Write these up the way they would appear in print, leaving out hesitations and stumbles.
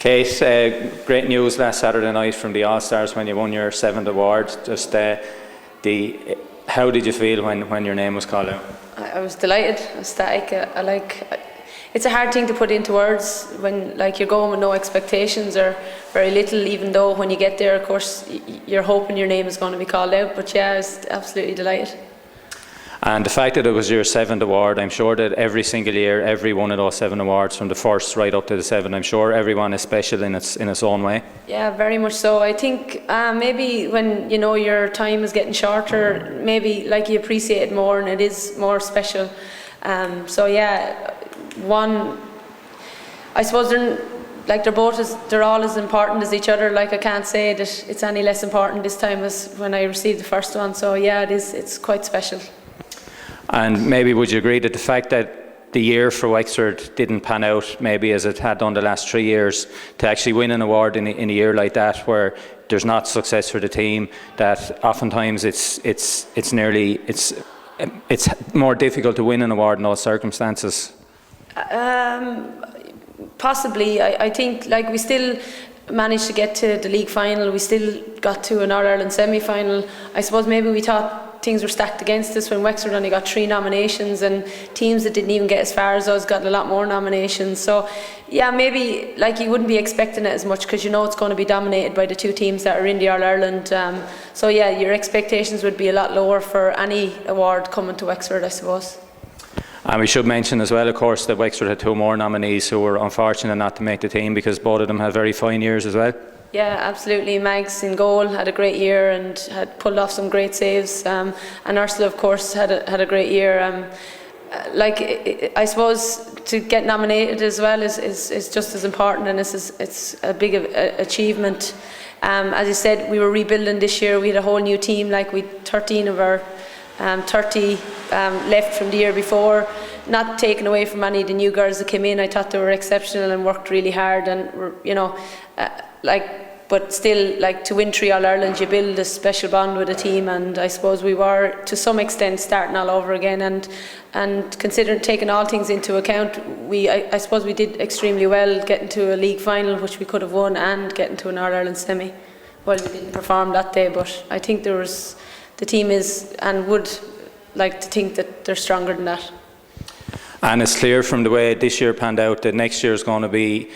Kate, great news last Saturday night from the All-Stars when you won your 7th award. Just how did you feel when your name was called out? I was delighted, ecstatic. It's a hard thing to put into words when you're going with no expectations or very little, even though when you get there, of course, you're hoping your name is going to be called out. But yeah, I was absolutely delighted. And the fact that it was your 7th award, I'm sure that every single year, every one of those 7 awards, from the first right up to the 7th, I'm sure everyone is special in its own way. Yeah, very much so. I think maybe when your time is getting shorter, maybe you appreciate it more and it is more special. So yeah, I suppose they're all as important as each other. I can't say that it's any less important this time as when I received the first one. So yeah, it's quite special. And maybe would you agree that the fact that the year for Wexford didn't pan out maybe as it had done the last 3 years, to actually win an award in a year like that where there's not success for the team, that oftentimes it's more difficult to win an award in those circumstances? Possibly. I think we still managed to get to the league final. We still got to an All-Ireland semi-final. I suppose maybe we thought things were stacked against us when Wexford only got 3 nominations, and teams that didn't even get as far as us got a lot more nominations. So yeah, maybe you wouldn't be expecting it as much because it's going to be dominated by the 2 teams that are in the All-Ireland. So yeah, your expectations would be a lot lower for any award coming to Wexford, I suppose. And we should mention as well, of course, that Wexford had 2 more nominees who were unfortunate not to make the team because both of them had very fine years as well. Yeah, absolutely. Mags in goal had a great year and had pulled off some great saves. And Ursula, of course, had a great year. I suppose to get nominated as well is just as important, and it's a big achievement. As I said, we were rebuilding this year. We had a whole new team. We 13 of our 30 left from the year before. Not taken away from any of the new girls that came in. I thought they were exceptional and worked really hard, and but still, to win 3 All-Ireland, you build a special bond with a team, and I suppose we were to some extent starting all over again, and considering taking all things into account, I suppose we did extremely well getting to a league final, which we could have won, and getting to an All-Ireland semi. Well, we didn't perform that day, but I think the team is and would like to think that they're stronger than that. And it's clear from the way this year panned out that next year is going to be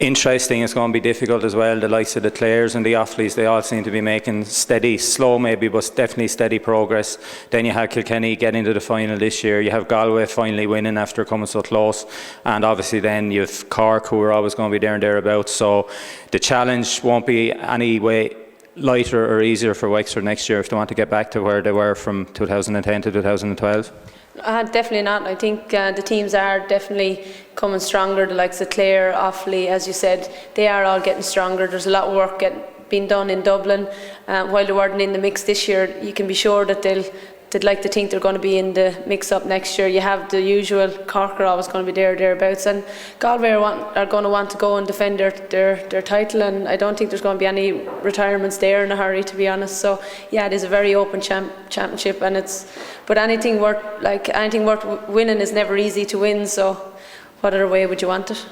interesting. It's going to be difficult as well. The likes of the Clares and the Offaly's, they all seem to be making steady, slow maybe, but definitely steady progress. Then you had Kilkenny get into the final this year. You have Galway finally winning after coming so close, and obviously then you have Cork, who are always going to be there and thereabouts. So the challenge won't be any way lighter or easier for Wexford next year if they want to get back to where they were from 2010 to 2012. Definitely not. I think the teams are definitely coming stronger. The likes of Clare, Offaly, as you said, they are all getting stronger. There's a lot of work being done in Dublin. While they weren't in the mix this year, you can be sure that they'd like to think they're going to be in the mix-up next year. You have the usual. Cork are always going to be thereabouts, and Galway are going to want to go and defend their title, and I don't think there's going to be any retirements there in a hurry, to be honest. So yeah, it is a very open championship, and but anything worth winning is never easy to win. So what other way would you want it?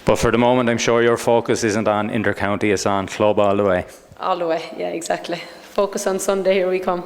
But for the moment, I'm sure your focus isn't on inter-county, it's on club all the way. All the way, yeah, exactly. Focus on Sunday, here we come.